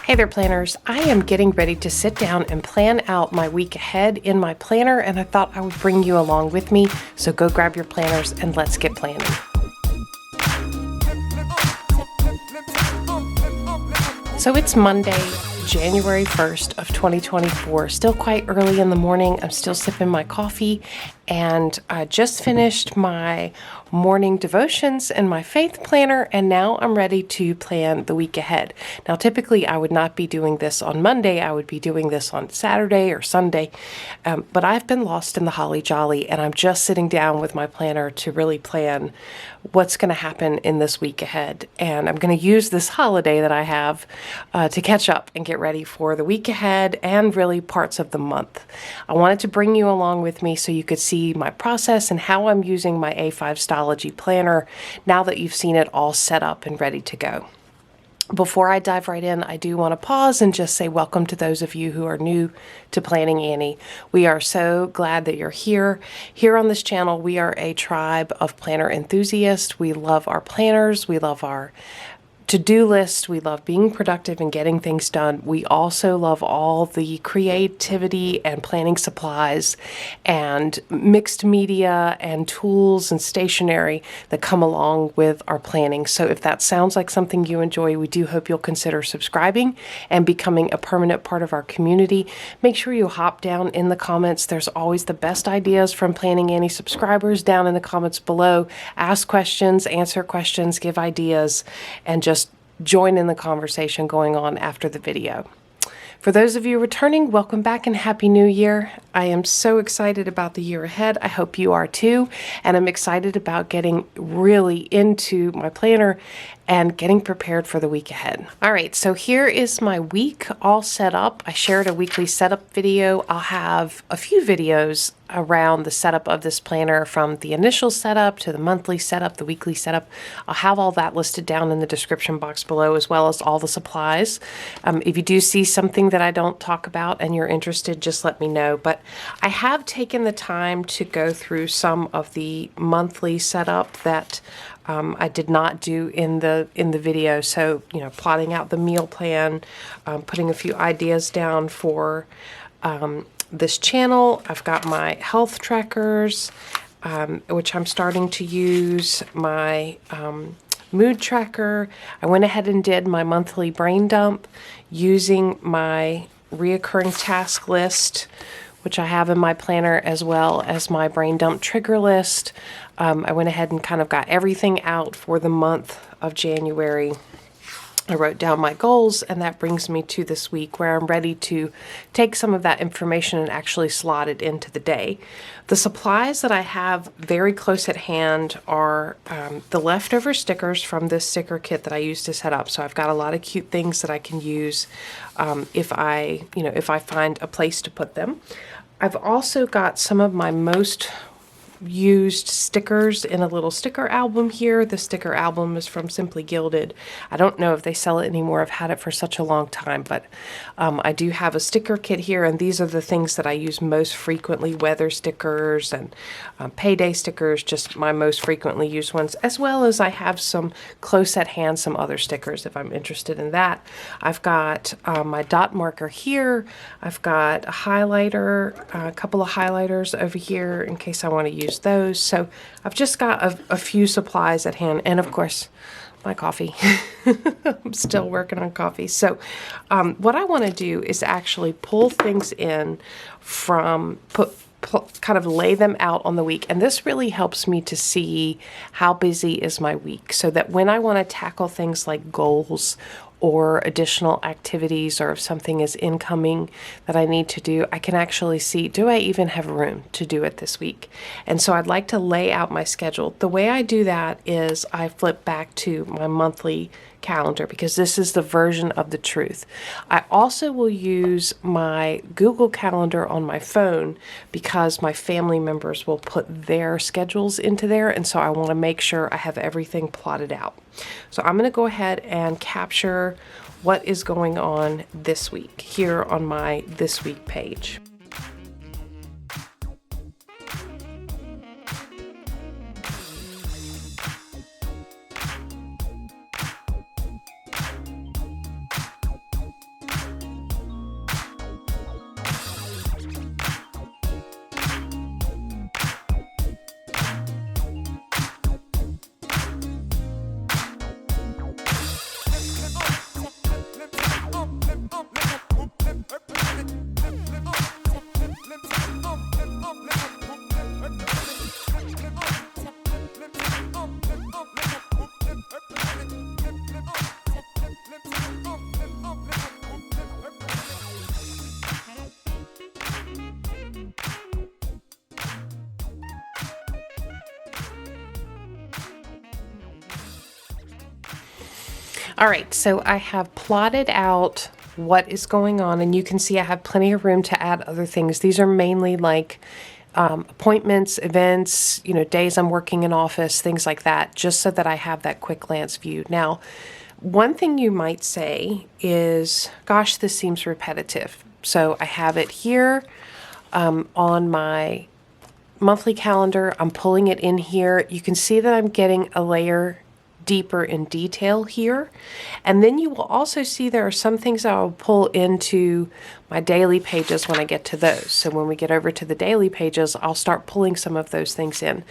Hey there, planners. I am getting ready to sit down and plan out my week ahead in my planner, and I thought I would bring you along with me. So go grab your planners and let's get planning. So it's Monday, January 1st of 2024. Still quite early in the morning. I'm still sipping my coffee, and I just finished my morning devotions and my faith planner, and now I'm ready to plan the week ahead. Now, typically I would not be doing this on Monday. I would be doing this on Saturday or Sunday, but I've been lost in the holly jolly, and I'm just sitting down with my planner to really plan what's going to happen in this week ahead. And I'm going to use this holiday that I have to catch up and get ready for the week ahead and really parts of the month. I wanted to bring you along with me so you could see my process and how I'm using my A5 Stylology planner now that you've seen it all set up and ready to go. Before I dive right in, I do want to pause and just say welcome to those of you who are new to Planning Annie. We are so glad that you're here. Here on this channel, we are a tribe of planner enthusiasts. We love our planners. We love our to-do list. We love being productive and getting things done. We also love all the creativity and planning supplies and mixed media and tools and stationery that come along with our planning. So if that sounds like something you enjoy, we do hope you'll consider subscribing and becoming a permanent part of our community. Make sure you hop down in the comments. There's always the best ideas from Planning Annie subscribers down in the comments below. Ask questions, answer questions, give ideas, and just join in the conversation going on after the video. For those of you returning, welcome back and Happy New Year. I am so excited about the year ahead. I hope you are too. And I'm excited about getting really into my planner and getting prepared for the week ahead. All right, so here is my week all set up. I shared a weekly setup video. I'll have a few videos around the setup of this planner, from the initial setup to the monthly setup, the weekly setup. I'll have all that listed down in the description box below, as well as all the supplies. If you do see something that I don't talk about and you're interested, just let me know. But I have taken the time to go through some of the monthly setup that I did not do in the video. So, plotting out the meal plan, putting a few ideas down for this channel. I've got my health trackers, which I'm starting to use, my mood tracker. I went ahead and did my monthly brain dump using my reoccurring task list, which I have in my planner, as well as my brain dump trigger list. I went ahead and kind of got everything out for the month of January. I wrote down my goals, and that brings me to this week where I'm ready to take some of that information and actually slot it into the day. The supplies that I have very close at hand are the leftover stickers from this sticker kit that I used to set up. So I've got a lot of cute things that I can use if I find a place to put them. I've also got some of my most used stickers in a little sticker album here. The sticker album is from Simply Gilded. I don't know if they sell it anymore. I've had it for such a long time, but I do have a sticker kit here, and these are the things that I use most frequently: weather stickers and payday stickers, just my most frequently used ones, as well as I have some close at hand, some other stickers if I'm interested in that. I've got my dot marker here. I've got a highlighter, a couple of highlighters over here in case I want to use those. So I've just got a few supplies at hand, and of course my coffee. I'm still working on coffee. So what I want to do is actually pull things in from kind of lay them out on the week, and this really helps me to see how busy is my week, so that when I want to tackle things like goals or additional activities, or if something is incoming that I need to do, I can actually see, do I even have room to do it this week? And so I'd like to lay out my schedule. The way I do that is I flip back to my monthly calendar, because this is the version of the truth. I also will use my Google Calendar on my phone, because my family members will put their schedules into there, and so I want to make sure I have everything plotted out. So I'm going to go ahead and capture what is going on this week here on my This Week page. All right, so I have plotted out what is going on, and you can see I have plenty of room to add other things. These are mainly like appointments, events, days I'm working in office, things like that, just so that I have that quick glance view. Now, one thing you might say is, gosh, this seems repetitive. So I have it here on my monthly calendar. I'm pulling it in here. You can see that I'm getting a layer deeper in detail here. And then you will also see there are some things I will pull into my daily pages when I get to those. So when we get over to the daily pages, I'll start pulling some of those things in.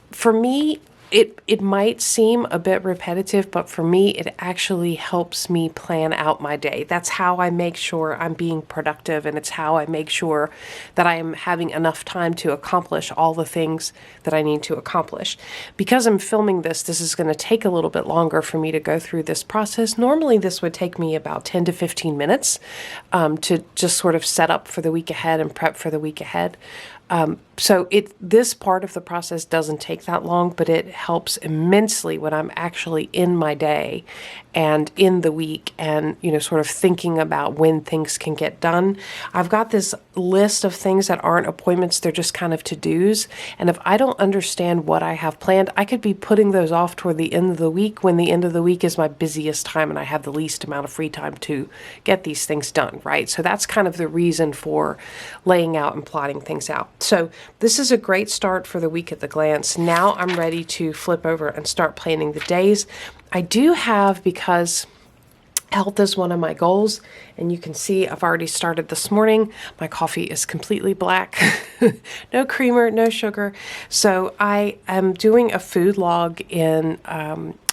For me, it might seem a bit repetitive, but for me, it actually helps me plan out my day. That's how I make sure I'm being productive, and it's how I make sure that I am having enough time to accomplish all the things that I need to accomplish. Because I'm filming this is going to take a little bit longer for me to go through this process. Normally, this would take me about 10 to 15 minutes to just sort of set up for the week ahead and prep for the week ahead. So this part of the process doesn't take that long, but it helps immensely when I'm actually in my day and in the week and, sort of thinking about when things can get done. I've got this list of things that aren't appointments. They're just kind of to-dos. And if I don't understand what I have planned, I could be putting those off toward the end of the week when the end of the week is my busiest time and I have the least amount of free time to get these things done, right? So that's kind of the reason for laying out and plotting things out. So this is a great start for the week at the glance. Now I'm ready to flip over and start planning the days. I do have, because health is one of my goals, and you can see I've already started this morning. My coffee is completely black, no creamer, no sugar. So I am doing a food log in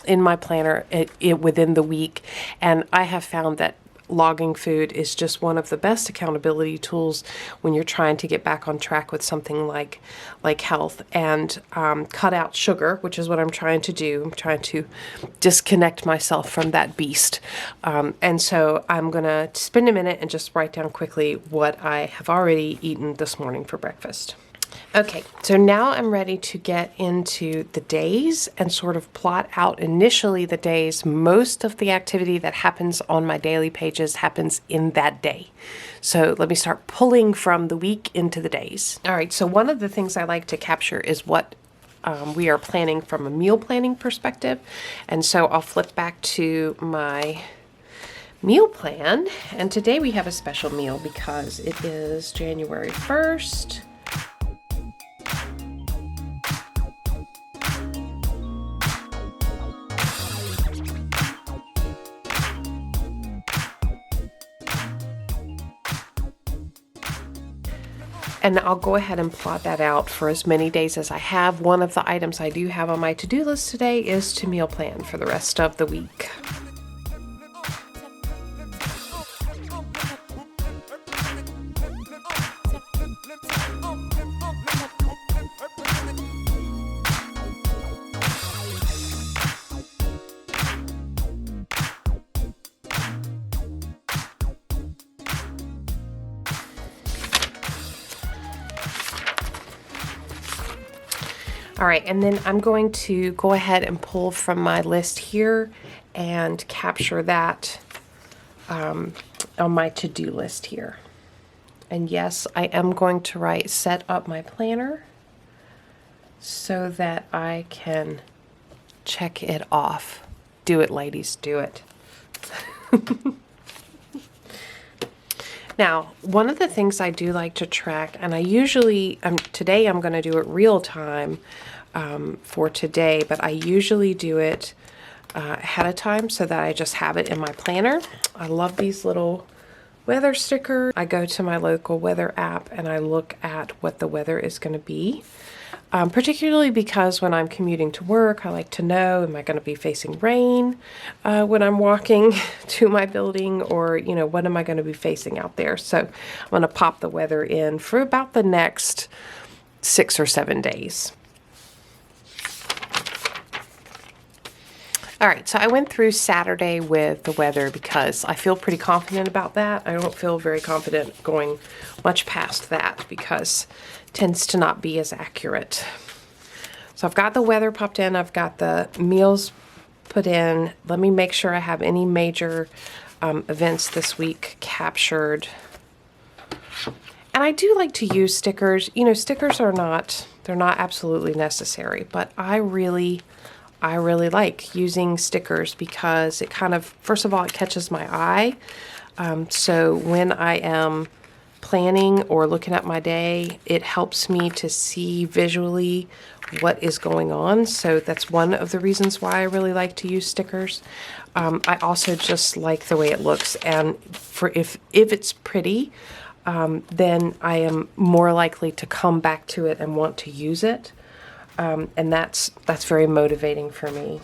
my planner within the week, and I have found that logging food is just one of the best accountability tools when you're trying to get back on track with something like health, and cut out sugar, which is what I'm trying to do. I'm trying to disconnect myself from that beast. And so I'm going to spend a minute and just write down quickly what I have already eaten this morning for breakfast. Okay, so now I'm ready to get into the days and sort of plot out initially the days. Most of the activity that happens on my daily pages happens in that day. So let me start pulling from the week into the days. All right, so one of the things I like to capture is what we are planning from a meal planning perspective. And so I'll flip back to my meal plan. And today we have a special meal because it is January 1st. And I'll go ahead and plot that out for as many days as I have. One of the items I do have on my to-do list today is to meal plan for the rest of the week. All right, and then I'm going to go ahead and pull from my list here and capture that on my to-do list here. And yes, I am going to set up my planner so that I can check it off. Do it, ladies, do it. Now, one of the things I do like to track, and I usually, today I'm going to do it real time for today, but I usually do it ahead of time so that I just have it in my planner. I love these little weather stickers. I go to my local weather app and I look at what the weather is going to be. Particularly because when I'm commuting to work, I like to know, am I going to be facing rain when I'm walking to my building, or, what am I going to be facing out there? So I'm going to pop the weather in for about the next 6 or 7 days. All right, so I went through Saturday with the weather because I feel pretty confident about that. I don't feel very confident going much past that because it tends to not be as accurate. So I've got the weather popped in. I've got the meals put in, let me make sure I have any major events this week captured. And I do like to use stickers. You know, stickers are not, they're not absolutely necessary, but I really like using stickers because it kind of, first of all, it catches my eye. So when I am planning or looking at my day, it helps me to see visually what is going on. So that's one of the reasons why I really like to use stickers. I also just like the way it looks, and for if it's pretty, then I am more likely to come back to it and want to use it. And that's very motivating for me.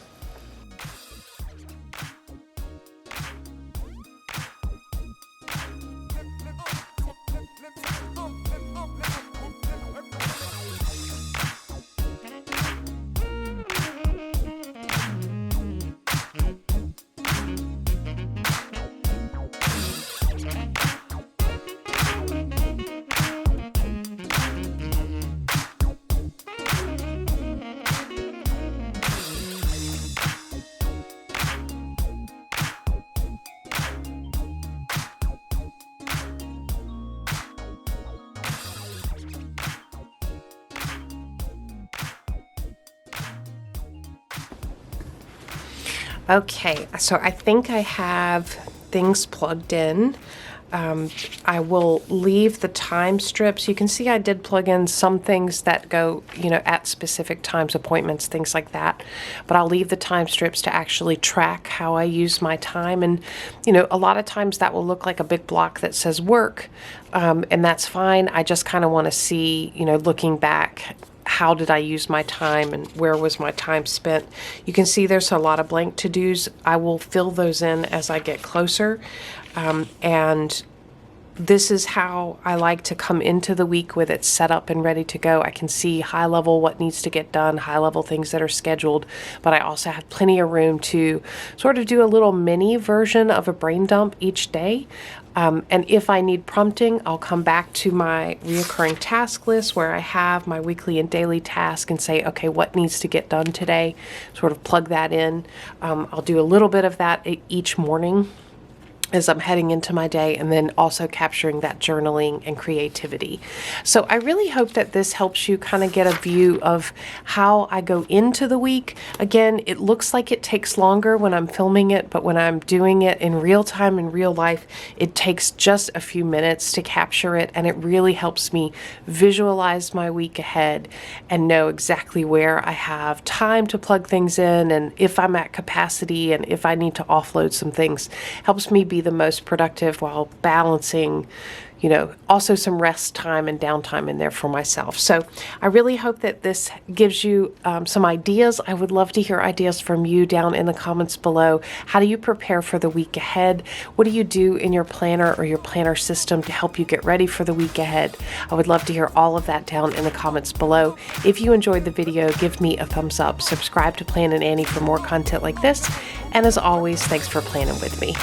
Okay, so I think I have things plugged in. I will leave the time strips. You can see I did plug in some things that go, you know, at specific times, appointments, things like that. But I'll leave the time strips to actually track how I use my time. And, you know, a lot of times that will look like a big block that says work, and that's fine. I just kind of want to see, you know, looking back, how did I use my time and where was my time spent? You can see there's a lot of blank to-dos. I will fill those in as I get closer. And this is how I like to come into the week with it set up and ready to go. I can see high level what needs to get done, high level things that are scheduled, but I also have plenty of room to sort of do a little mini version of a brain dump each day. And if I need prompting, I'll come back to my reoccurring task list where I have my weekly and daily task and say, okay, what needs to get done today? Sort of plug that in. I'll do a little bit of that each morning as I'm heading into my day, and then also capturing that journaling and creativity. So I really hope that this helps you kind of get a view of how I go into the week. Again, it looks like it takes longer when I'm filming it, but when I'm doing it in real time, in real life, it takes just a few minutes to capture it, and it really helps me visualize my week ahead and know exactly where I have time to plug things in, and if I'm at capacity, and if I need to offload some things. Helps me be the most productive while balancing, you know, also some rest time and downtime in there for myself. So I really hope that this gives you some ideas. I would love to hear ideas from you down in the comments below. How do you prepare for the week ahead? What do you do in your planner or your planner system to help you get ready for the week ahead? I would love to hear all of that down in the comments below. If you enjoyed the video, give me a thumbs up. Subscribe to Planning Annie for more content like this. And as always, thanks for planning with me.